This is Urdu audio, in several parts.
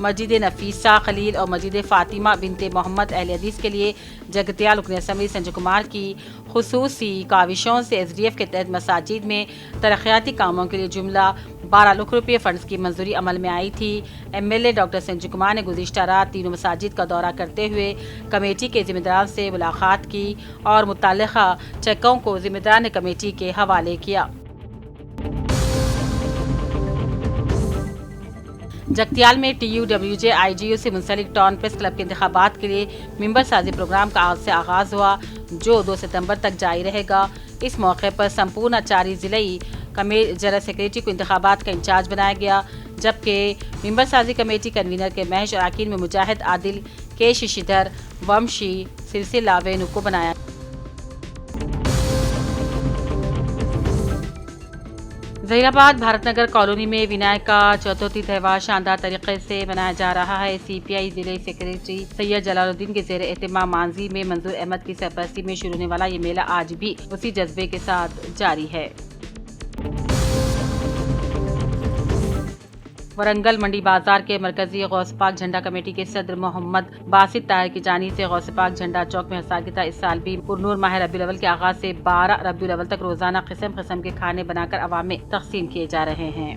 مسجد نفیسہ خلیل اور مسجد فاطمہ بنت محمد اہل حدیث کے لیے جگتیال رکن اسمبلی سنجے کمار کی خصوصی کاوشوں سے SDF کے تحت مساجد میں ترقیاتی کاموں کے لیے جملہ 12 لاکھ روپے فنڈز کی منظوری عمل میں آئی تھی۔ MLA ڈاکٹر سنجے کمار نے گزشتہ رات تینوں مساجد کا دورہ کرتے ہوئے کمیٹی کے ذمہ داران سے ملاقات کی اور متعلقہ چیکوں کو ذمہ داران کمیٹی کے حوالے کیا۔ جگتیال میں TUWJ IGU سے منسلک ٹاؤن پریس کلب کے انتخابات کے لیے ممبر سازی پروگرام کا آج سے آغاز ہوا جو 2 ستمبر تک جاری رہے گا۔ اس موقع پر سمپورن اچاری ضلعی جنرل سیکریٹری کو انتخابات کا انچارج بنایا گیا، جبکہ ممبر سازی کمیٹی کنوینر کے محض اراکین میں مجاہد عادل کے ششیدھر ومشی سلسلہ وینو کو بنایا۔ ظہیر آباد بھارت نگر کالونی میں ونائک کا چترتھی تہوار شاندار طریقے سے منایا جا رہا ہے۔ CPI ضلع سیکریٹری سید جلال الدین کے زیر اہتمام مانزی میں منظور احمد کی سرپرستی میں شروع ہونے والا یہ میلہ آج بھی اسی جذبے کے ساتھ جاری ہے۔ ورنگل منڈی بازار کے مرکزی غوث پاک جھنڈا کمیٹی کے صدر محمد باسط طاہر کی جانب سے غوث پاک جھنڈا چوک میں ہر کی اس سال بھی پرنور ماہ ربیع الاول کے آغاز سے 12 ربیع الاول تک روزانہ قسم قسم کے کھانے بنا کر عوام میں تقسیم کیے جا رہے ہیں۔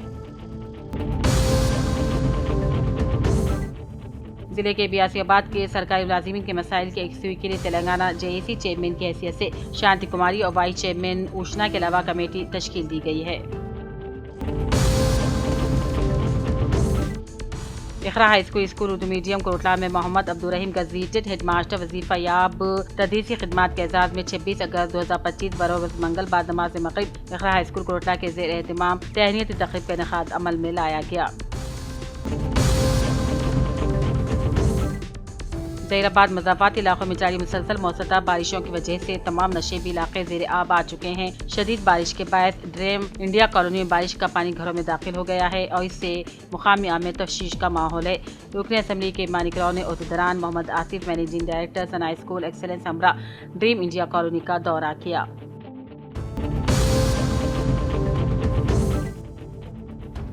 ضلع کے بیاسی آباد کے سرکاری ملازمین کے مسائل کے یکسوئی کے لیے تلنگانہ JAC چیئرمین کی حیثیت سے شانتی کماری اور وائس چیئرمین اوشنا کے علاوہ کمیٹی تشکیل دی گئی ہے۔ Iqra high school Urdu medium Kotla میں Muhammad Abdul Rahim gazetted head master وظیفہ یاب تدریسی خدمات کے اعزاز میں 26 اگست 2025 بروز منگل بعد نماز مغرب اقرا ہائی اسکول کوٹلہ کے زیر اہتمام تہنیتی تقریب کا انعقاد عمل میں لایا گیا۔ ظہیر آباد مضافاتی علاقوں میں جاری مسلسل موسلادھار بارشوں کی وجہ سے تمام نشیبی علاقے زیر آب آ چکے ہیں۔ شدید بارش کے باعث ڈریم انڈیا کالونی میں بارش کا پانی گھروں میں داخل ہو گیا ہے اور اس سے مقامی عوام میں تشویش کا ماحول ہے۔ رکن اسمبلی کے مانک راؤ نے عہدیداران محمد آصف مینیجنگ ڈائریکٹر ثنا اسکول ایکسلنس ہمراہ ڈریم انڈیا کالونی کا دورہ کیا۔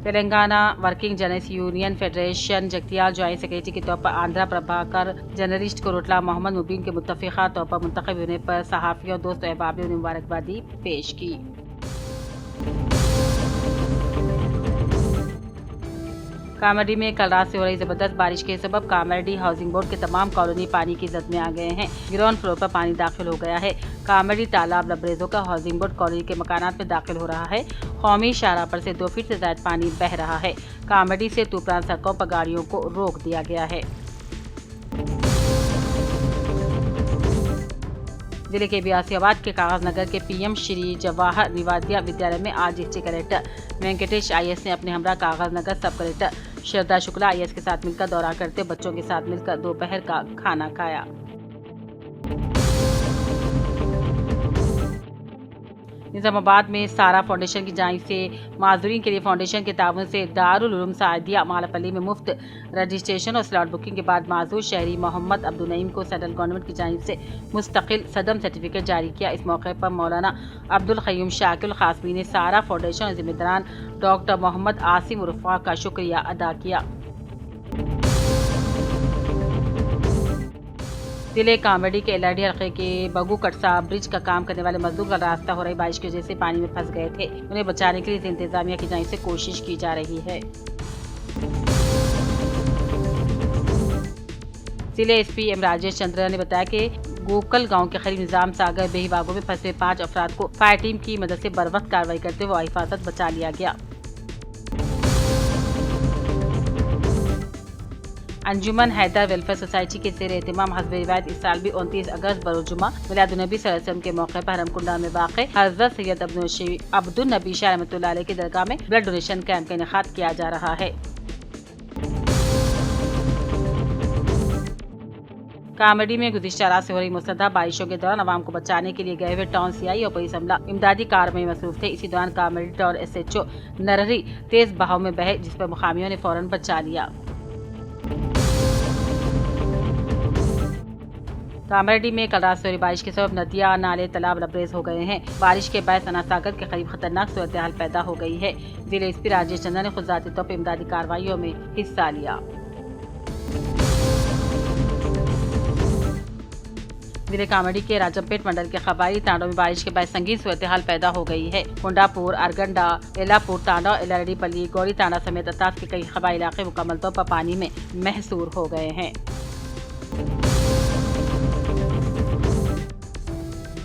Telangana working journalist union federation Jagtial joint secretary کے طور پر آندھرا پربھاکر جرنلسٹ کوٹلہ محمد مبین کے متفقہ طور پر منتخب ہونے پر صحافیوں دوست و احباب نے انہیں مبارکبادی پیش کی۔ کامرڈی میں کل رات سے ہو رہی زبردست بارش کے سبب کامرڈی ہاؤسنگ بورڈ کے تمام کالونی پانی کی زد میں آ گئے ہیں۔ گراؤنڈ فلور پر پانی داخل ہو گیا ہے۔ کامرڈی تالاب لبریزوں کا ہاؤسنگ بورڈ کالونی کے مکانات میں داخل ہو رہا ہے۔ قومی شاہراہ پر سے 2 فٹ سے زائد پانی بہہ رہا ہے۔ کامرڈی سے توپران سڑکوں پر گاڑیوں کو روک دیا گیا ہے۔ ضلع کے بیاسی آباد کے کاغذ نگر کے PM شری جواہر نوادیہ ودیالیہ میں آج ڈسٹرکٹ کلیکٹر وینکٹیش IAS نے اپنے ہمراہ کاغذ نگر سب کلیکٹر شردا شکلا IAS کے ساتھ مل کر دورہ کرتے بچوں کے ساتھ مل کر دوپہر کا کھانا کھایا۔ نظام آباد میں سارا فاؤنڈیشن کی جانب سے معذورین کے لیے فاؤنڈیشن کے تعاون سے دارالعلوم سعدیہ مالپلی میں مفت رجسٹریشن اور سلاٹ بکنگ کے بعد معذور شہری محمد عبدالنعیم کو سینٹرل گورنمنٹ کی جانب سے مستقل صدم سرٹیفکیٹ جاری کیا۔ اس موقع پر مولانا عبدالقیوم شاکر القاسمی نے سارا فاؤنڈیشن اور ذمہ داران ڈاکٹر محمد عاصم رفاق کا شکریہ ادا کیا۔ ضلع کامرڈی کے LRD حلقے کے بگو کٹسا برج کا کام کرنے والے مزدور کا راستہ ہو رہی بارش کی وجہ سے پانی میں پھنس گئے تھے۔ انہیں بچانے کے لیے انتظامیہ کی جانب سے کوشش کی جا رہی ہے۔ ضلع SP M راجیش چندر نے بتایا کہ گوکل گاؤں کے قریب نظام ساگر بہی باغوں میں پھنسے 5 افراد کو فائر ٹیم کی مدد سے بروقت کارروائی کرتے ہوئے حفاظت بچا لیا گیا۔ انجمن حیدر ویلفیئر سوسائٹی کے زیر اہتمام حسب روایت اس سال بھی 29 اگست بروز جمعہ میلاد النبی صلی اللہ علیہ وسلم کے موقع پر حرم کنڈا میں واقع حضرت سید عبدالنبی شاہ رحمۃ اللہ علیہ کی درگاہ میں بلڈ ڈونیشن کیمپ کا انعقاد کیا جا رہا ہے۔ کامرڈی میں گزشتہ رات سے ہو رہی موسلادھار بارشوں کے دوران عوام کو بچانے کے لیے گئے ہوئے ٹاؤن CI اور پولیس عملہ امدادی کار میں مصروف تھے۔ اسی دوران کامرڈی ٹاؤن SHO نرہری تیز بہاؤ میں بہے جس پر مقامیوں نے فوراً بچا لیا۔ کامرڈی میں کل رات سے ہو رہی بارش کے سبب ندیاں نالے تالاب لبریز ہو گئے ہیں۔ بارش کے باعث ثنا ساگر کے قریب خطرناک صورتحال پیدا ہو گئی ہے۔ ضلع SP راجیش چندر نے خود ذاتی طور پر امدادی کارروائیوں میں حصہ لیا۔ ضلع کامیڈی کے راجمپیٹ منڈل کے قبائلی تانڈوں میں بارش کے بعد سنگین صورتحال پیدا ہو گئی ہے۔ کنڈاپور، ارگنڈا، ایلاپور تانڈا، ایلارڈی پلی، گوری تانڈا سمیت اطراف کے کئی قبائلی علاقے مکمل طور پر پانی میں محصور ہو گئے ہیں۔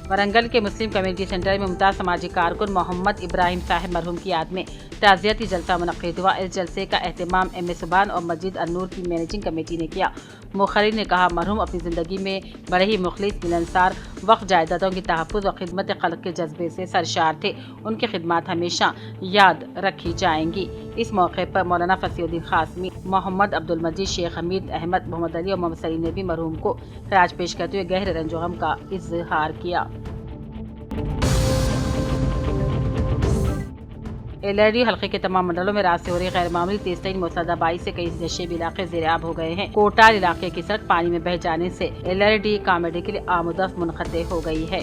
ورنگل کے مسلم کمیونٹی سینٹر میں ممتاز سماجی کارکن محمد ابراہیم صاحب مرحوم کی یاد میں تعزیتی جلسہ منعقد ہوا۔ اس جلسے کا اہتمام ایم اے سبحان اور مسجد النور کی مینیجنگ کمیٹی نے کیا۔ مقررین نے کہا، مرحوم اپنی زندگی میں بڑے ہی مخلص، ملنسار، وقف جائیدادوں کی تحفظ اور خدمت خلق کے جذبے سے سرشار تھے۔ ان کی خدمات ہمیشہ یاد رکھی جائیں گی۔ اس موقع پر مولانا فصیح الدین قاسمی، محمد عبدالمجید، شیخ حمید احمد، محمد علی اور محمد سلیم نے بھی مرحوم کو خراج پیش کرتے ہوئے گہرے رنج و غم کا اظہار کیا۔ ایلارڈی حلقے کے تمام منڈلوں میں رات سے ہو رہی غیر معمولی تیز ترین موسلادھار بارش سے کئی نشیبی علاقے زیر آب ہو گئے ہیں۔ کوٹال علاقے کی سڑک پانی میں بہہ جانے سے ایلارڈی کامیڈی کے لیے آمد و رفت منقطع ہو گئی ہے۔